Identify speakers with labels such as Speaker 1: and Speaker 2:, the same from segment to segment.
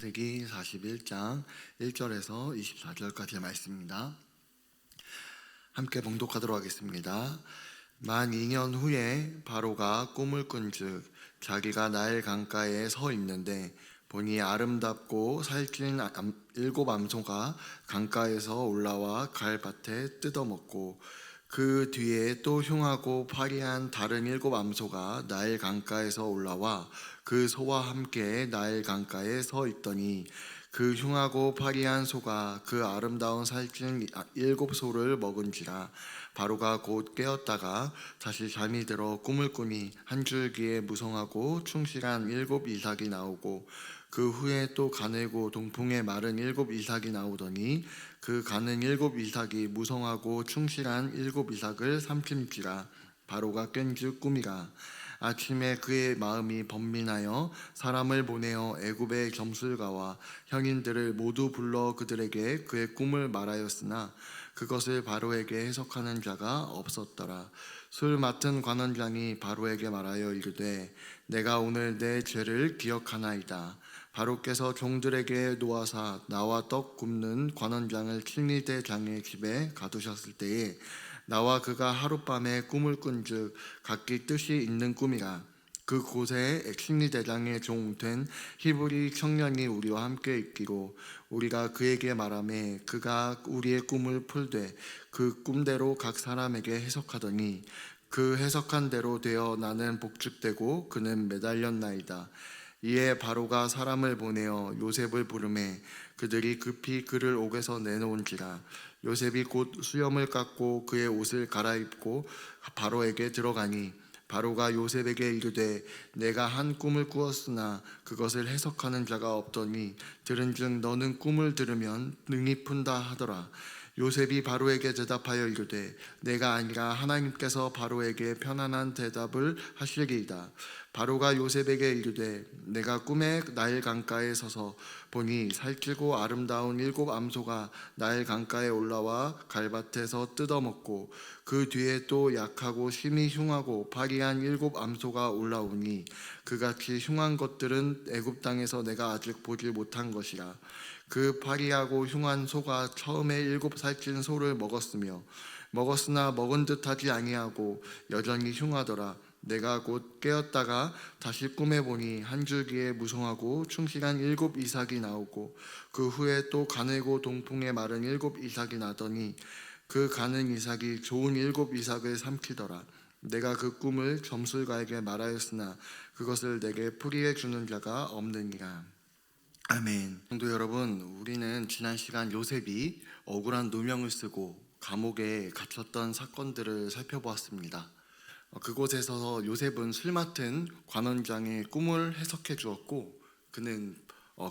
Speaker 1: 창세기 41장 1절에서 24절까지의 말씀입니다. 함께 봉독하도록 하겠습니다. 만 2년 후에 바로가 꿈을 꾼즉 자기가 나일 강가에 서 있는데 보니 아름답고 살찐 7 암소가 강가에서 올라와 갈밭에 뜯어먹고 그 뒤에 또 흉하고 파리한 다른 7 암소가 나일 강가에서 올라와 그 소와 함께 나일 강가에 서 있더니 그 흉하고 파리한 소가 그 아름다운 살찐 7 소를 먹은지라. 바로가 곧 깨었다가 다시 잠이 들어 꿈을 꾸니 한 줄기에 무성하고 충실한 7 이삭이 나오고 그 후에 또 가늘고 동풍에 마른 7 이삭이 나오더니 그 가는 7 이삭이 무성하고 충실한 7 이삭을 삼킨지라. 바로가 깬즉 꿈이라. 아침에 그의 마음이 번민하여 사람을 보내어 애굽의 점술가와 형인들을 모두 불러 그들에게 그의 꿈을 말하였으나 그것을 바로에게 해석하는 자가 없었더라. 술 맡은 관원장이 바로에게 말하여 이르되 내가 오늘 내 죄를 기억하나이다. 바로께서 종들에게 놓아사 나와 떡 굽는 관원장을 칠리대장의 집에 가두셨을 때에 나와 그가 하룻밤에 꿈을 꾼즉 각기 뜻이 있는 꿈이라. 그 곳에 칠리대장의 종 된 히브리 청년이 우리와 함께 있기로 우리가 그에게 말하매 그가 우리의 꿈을 풀되 그 꿈대로 각 사람에게 해석하더니 그 해석한 대로 되어 나는 복죽되고 그는 매달렸나이다. 이에 바로가 사람을 보내어 요셉을 부르매 그들이 급히 그를 옥에서 내놓은지라. 요셉이 곧 수염을 깎고 그의 옷을 갈아입고 바로에게 들어가니 바로가 요셉에게 이르되 내가 한 꿈을 꾸었으나 그것을 해석하는 자가 없더니 들은즉 너는 꿈을 들으면 능히 푼다 하더라. 요셉이 바로에게 대답하여 이르되 내가 아니라 하나님께서 바로에게 편안한 대답을 하시리이다. 바로가 요셉에게 이르되 내가 꿈에 나일 강가에 서서 보니 살찌고 아름다운 7 암소가 나일 강가에 올라와 갈밭에서 뜯어먹고 그 뒤에 또 약하고 심히 흉하고 파리한 7 암소가 올라오니 그같이 흉한 것들은 애굽 땅에서 내가 아직 보지 못한 것이라. 그 파리하고 흉한 소가 처음에 7 살찐 소를 먹었으나 먹은 듯하지 아니하고 여전히 흉하더라. 내가 곧 깨었다가 다시 꿈에 보니 한 줄기에 무성하고 충실한 7 이삭이 나오고 그 후에 또 가늘고 동풍에 마른 7 이삭이 나더니 그 가는 이삭이 좋은 7 이삭을 삼키더라. 내가 그 꿈을 점술가에게 말하였으나 그것을 내게 풀이해 주는 자가 없느니라. 아멘. 성도 여러분, 우리는 지난 시간 요셉이 억울한 누명을 쓰고 감옥에 갇혔던 사건들을 살펴보았습니다. 그곳에서 요셉은 술 맡은 관원장의 꿈을 해석해 주었고 그는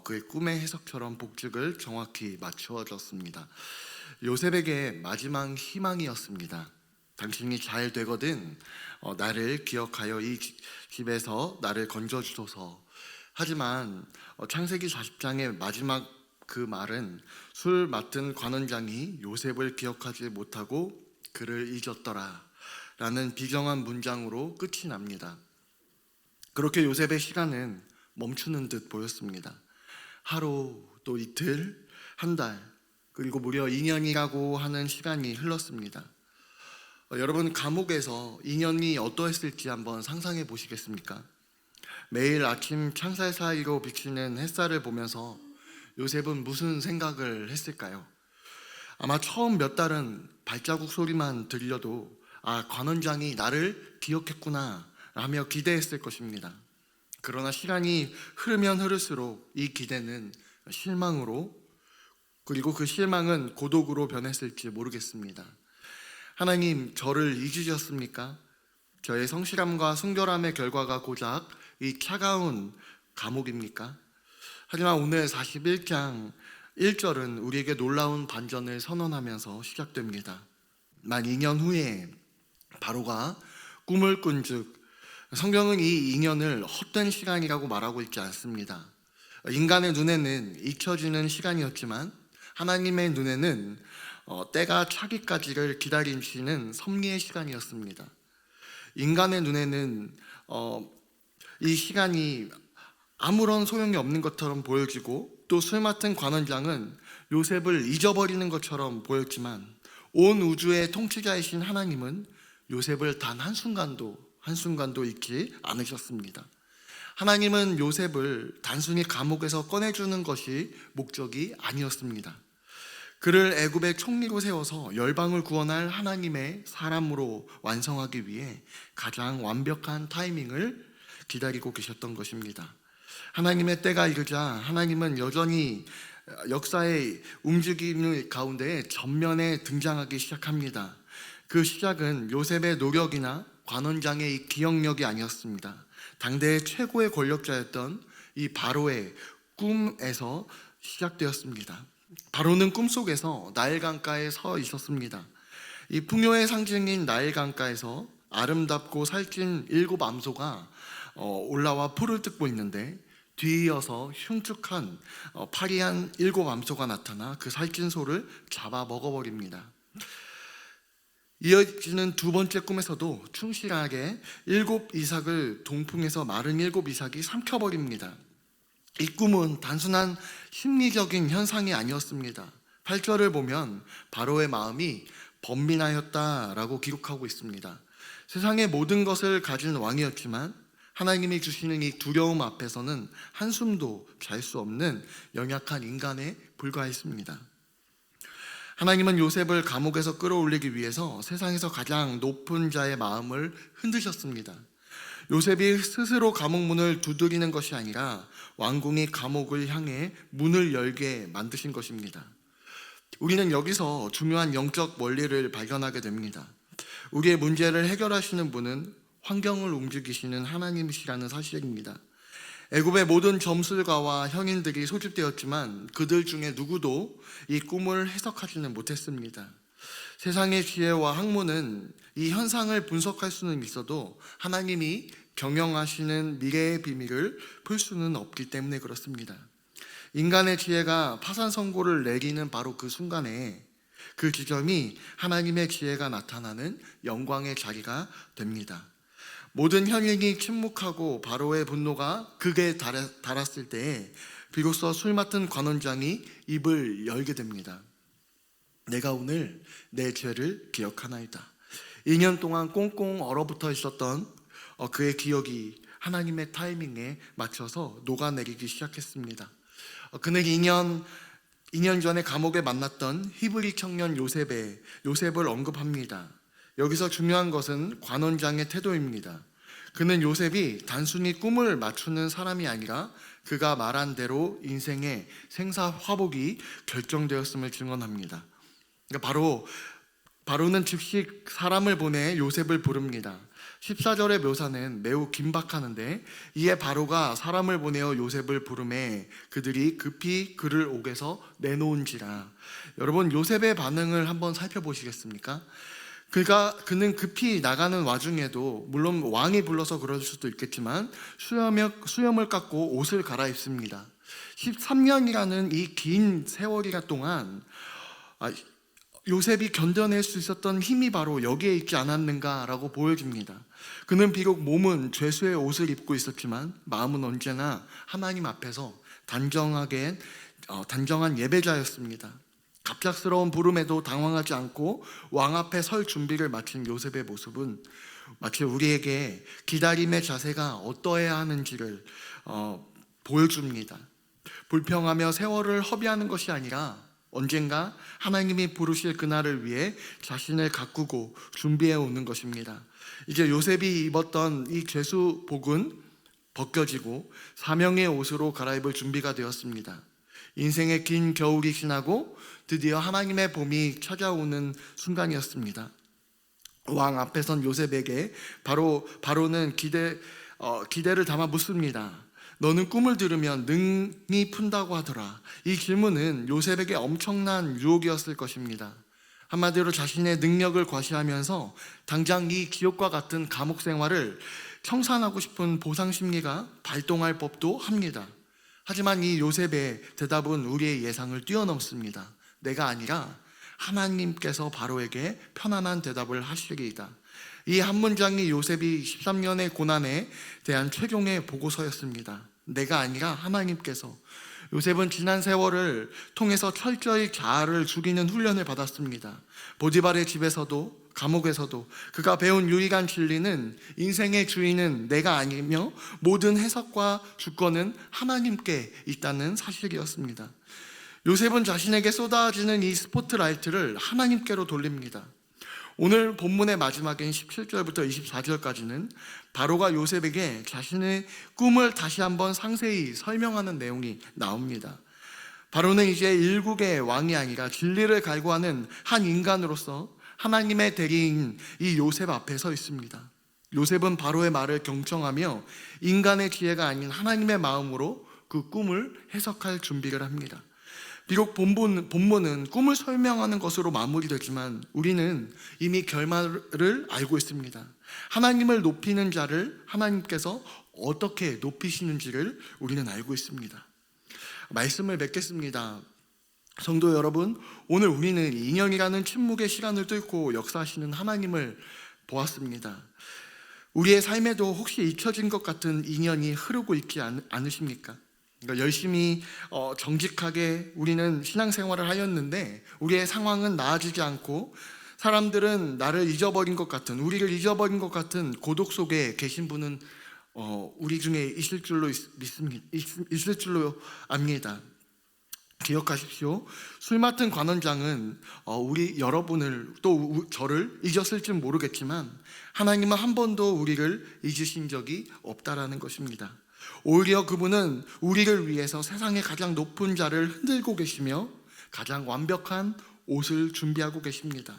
Speaker 1: 그의 꿈의 해석처럼 복죽을 정확히 맞추어 줬습니다. 요셉에게 마지막 희망이었습니다. 당신이 잘 되거든 나를 기억하여 이 집에서 나를 건져주소서. 하지만 창세기 40장의 마지막 그 말은 술 맡은 관원장이 요셉을 기억하지 못하고 그를 잊었더라 라는 비정한 문장으로 끝이 납니다. 그렇게 요셉의 시간은 멈추는 듯 보였습니다. 하루, 또 이틀, 한 달, 그리고 무려 2년이라고 하는 시간이 흘렀습니다. 여러분, 감옥에서 2년이 어떠했을지 한번 상상해 보시겠습니까? 매일 아침 창살 사이로 비치는 햇살을 보면서 요셉은 무슨 생각을 했을까요? 아마 처음 몇 달은 발자국 소리만 들려도 관원장이 나를 기억했구나 라며 기대했을 것입니다. 그러나 시간이 흐르면 흐를수록 이 기대는 실망으로, 그리고 그 실망은 고독으로 변했을지 모르겠습니다. 하나님, 저를 잊으셨습니까? 저의 성실함과 순결함의 결과가 고작 이 차가운 감옥입니까? 하지만 오늘 41장 1절은 우리에게 놀라운 반전을 선언하면서 시작됩니다. 만 2년 후에 바로가 꿈을 꾼즉, 성경은 이 2년을 헛된 시간이라고 말하고 있지 않습니다. 인간의 눈에는 잊혀지는 시간이었지만 하나님의 눈에는 때가 차기까지를 기다리시는 섭리의 시간이었습니다. 인간의 눈에는 이 시간이 아무런 소용이 없는 것처럼 보여지고, 또 술 맡은 관원장은 요셉을 잊어버리는 것처럼 보였지만, 온 우주의 통치자이신 하나님은 요셉을 단 한순간도 잊지 않으셨습니다. 하나님은 요셉을 단순히 감옥에서 꺼내주는 것이 목적이 아니었습니다. 그를 애굽의 총리로 세워서 열방을 구원할 하나님의 사람으로 완성하기 위해 가장 완벽한 타이밍을 기다리고 계셨던 것입니다. 하나님의 때가 이르자 하나님은 여전히 역사의 움직임 가운데 전면에 등장하기 시작합니다. 그 시작은 요셉의 노력이나 관원장의 기억력이 아니었습니다. 당대의 최고의 권력자였던 이 바로의 꿈에서 시작되었습니다. 바로는 꿈속에서 나일 강가에 서 있었습니다. 이 풍요의 상징인 나일 강가에서 아름답고 살찐 7 암소가 올라와 풀을 뜯고 있는데, 뒤이어서 흉측한 파리한 7 암소가 나타나 그 살찐 소를 잡아 먹어버립니다. 이어지는 두 번째 꿈에서도 충실하게 7 이삭을 동풍에서 마른 7 이삭이 삼켜버립니다. 이 꿈은 단순한 심리적인 현상이 아니었습니다. 8절을 보면 바로의 마음이 번민하였다라고 기록하고 있습니다. 세상의 모든 것을 가진 왕이었지만 하나님이 주시는 이 두려움 앞에서는 한숨도 잘 수 없는 연약한 인간에 불과했습니다. 하나님은 요셉을 감옥에서 끌어올리기 위해서 세상에서 가장 높은 자의 마음을 흔드셨습니다. 요셉이 스스로 감옥 문을 두드리는 것이 아니라 왕궁이 감옥을 향해 문을 열게 만드신 것입니다. 우리는 여기서 중요한 영적 원리를 발견하게 됩니다. 우리의 문제를 해결하시는 분은 환경을 움직이시는 하나님이시라는 사실입니다. 애굽의 모든 점술가와 형인들이 소집되었지만 그들 중에 누구도 이 꿈을 해석하지는 못했습니다. 세상의 지혜와 학문은 이 현상을 분석할 수는 있어도 하나님이 경영하시는 미래의 비밀을 풀 수는 없기 때문에 그렇습니다. 인간의 지혜가 파산 선고를 내리는 바로 그 순간에 그 지점이 하나님의 지혜가 나타나는 영광의 자리가 됩니다. 모든 현인이 침묵하고 바로의 분노가 극에 달았을 때에 비로소 술 맡은 관원장이 입을 열게 됩니다. 내가 오늘 내 죄를 기억하나이다. 2년 동안 꽁꽁 얼어붙어 있었던 그의 기억이 하나님의 타이밍에 맞춰서 녹아내리기 시작했습니다. 그는 2년 전에 감옥에 만났던 히브리 청년 요셉을 언급합니다. 여기서 중요한 것은 관원장의 태도입니다. 그는 요셉이 단순히 꿈을 맞추는 사람이 아니라 그가 말한 대로 인생의 생사화복이 결정되었음을 증언합니다. 그러니까 바로는 즉시 사람을 보내 요셉을 부릅니다. 14절의 묘사는 매우 긴박하는데, 이에 바로가 사람을 보내어 요셉을 부르매 그들이 급히 그를 옥에서 내놓은지라. 여러분, 요셉의 반응을 한번 살펴보시겠습니까? 그는 급히 나가는 와중에도, 물론 왕이 불러서 그럴 수도 있겠지만, 수염을 깎고 옷을 갈아입습니다. 13년이라는 이 긴 세월이 동안 요셉이 견뎌낼 수 있었던 힘이 바로 여기에 있지 않았는가라고 보여집니다. 그는 비록 몸은 죄수의 옷을 입고 있었지만 마음은 언제나 하나님 앞에서 단정한 예배자였습니다. 갑작스러운 부름에도 당황하지 않고 왕 앞에 설 준비를 마친 요셉의 모습은 마치 우리에게 기다림의 자세가 어떠해야 하는지를 보여줍니다. 불평하며 세월을 허비하는 것이 아니라 언젠가 하나님이 부르실 그날을 위해 자신을 가꾸고 준비해 오는 것입니다. 이제 요셉이 입었던 이 죄수복은 벗겨지고 사명의 옷으로 갈아입을 준비가 되었습니다. 인생의 긴 겨울이 지나고 드디어 하나님의 봄이 찾아오는 순간이었습니다. 왕 앞에 선 요셉에게 바로는 기대를 담아 묻습니다. 너는 꿈을 들으면 능히 푼다고 하더라. 이 질문은 요셉에게 엄청난 유혹이었을 것입니다. 한마디로 자신의 능력을 과시하면서 당장 이 기옥과 같은 감옥 생활을 청산하고 싶은 보상 심리가 발동할 법도 합니다. 하지만 이 요셉의 대답은 우리의 예상을 뛰어넘습니다. 내가 아니라 하나님께서 바로에게 편안한 대답을 하시리이다. 이 한 문장이 요셉이 13년의 고난에 대한 최종의 보고서였습니다. 내가 아니라 하나님께서. 요셉은 지난 세월을 통해서 철저히 자아를 죽이는 훈련을 받았습니다. 보디발의 집에서도 감옥에서도 그가 배운 유일한 진리는 인생의 주인은 내가 아니며 모든 해석과 주권은 하나님께 있다는 사실이었습니다. 요셉은 자신에게 쏟아지는 이 스포트라이트를 하나님께로 돌립니다. 오늘 본문의 마지막인 17절부터 24절까지는 바로가 요셉에게 자신의 꿈을 다시 한번 상세히 설명하는 내용이 나옵니다. 바로는 이제 일국의 왕이 아니라 진리를 갈구하는 한 인간으로서 하나님의 대리인 이 요셉 앞에 서 있습니다. 요셉은 바로의 말을 경청하며 인간의 지혜가 아닌 하나님의 마음으로 그 꿈을 해석할 준비를 합니다. 비록 본문은 꿈을 설명하는 것으로 마무리되지만 우리는 이미 결말을 알고 있습니다. 하나님을 높이는 자를 하나님께서 어떻게 높이시는지를 우리는 알고 있습니다. 말씀을 맺겠습니다. 성도 여러분, 오늘 우리는 인연이라는 침묵의 시간을 뚫고 역사하시는 하나님을 보았습니다. 우리의 삶에도 혹시 잊혀진 것 같은 인연이 흐르고 있지 않으십니까? 그러니까 열심히 정직하게 우리는 신앙생활을 하였는데 우리의 상황은 나아지지 않고 사람들은 나를 잊어버린 것 같은, 우리를 잊어버린 것 같은 고독 속에 계신 분은 우리 중에 있을 줄로 압니다. 기억하십시오. 술 맡은 관원장은 우리 여러분을 또 저를 잊었을지 모르겠지만 하나님은 한 번도 우리를 잊으신 적이 없다라는 것입니다. 오히려 그분은 우리를 위해서 세상의 가장 높은 자를 흔들고 계시며 가장 완벽한 옷을 준비하고 계십니다.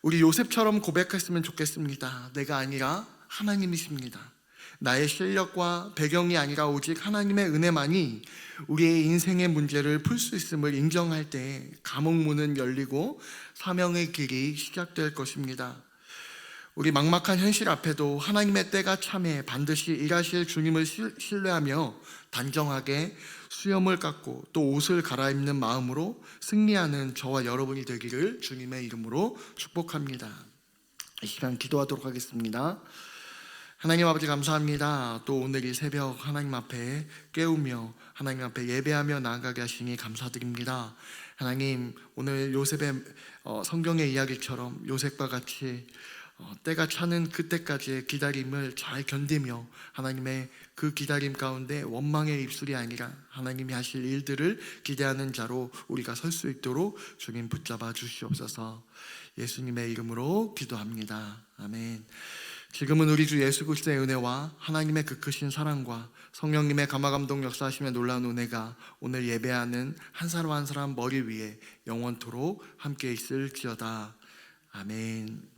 Speaker 1: 우리 요셉처럼 고백했으면 좋겠습니다. 내가 아니라 하나님이십니다. 나의 실력과 배경이 아니라 오직 하나님의 은혜만이 우리의 인생의 문제를 풀 수 있음을 인정할 때 감옥문은 열리고 사명의 길이 시작될 것입니다. 우리 막막한 현실 앞에도 하나님의 때가 참에 반드시 일하실 주님을 신뢰하며 단정하게 수염을 깎고 또 옷을 갈아입는 마음으로 승리하는 저와 여러분이 되기를 주님의 이름으로 축복합니다. 이 시간 기도하도록 하겠습니다. 하나님 아버지 감사합니다. 또 오늘 이 새벽 하나님 앞에 깨우며 하나님 앞에 예배하며 나아가게 하시니 감사드립니다. 하나님, 오늘 요셉의 성경의 이야기처럼 요셉과 같이 때가 차는 그때까지의 기다림을 잘 견디며 하나님의 그 기다림 가운데 원망의 입술이 아니라 하나님이 하실 일들을 기대하는 자로 우리가 설 수 있도록 주님 붙잡아 주시옵소서. 예수님의 이름으로 기도합니다. 아멘. 지금은 우리 주 예수 그리스도의 은혜와 하나님의 그 크신 사랑과 성령님의 감화감동 역사하시며 놀라운 은혜가 오늘 예배하는 한 사람 한 사람 머리 위에 영원토록 함께 있을지어다. 아멘.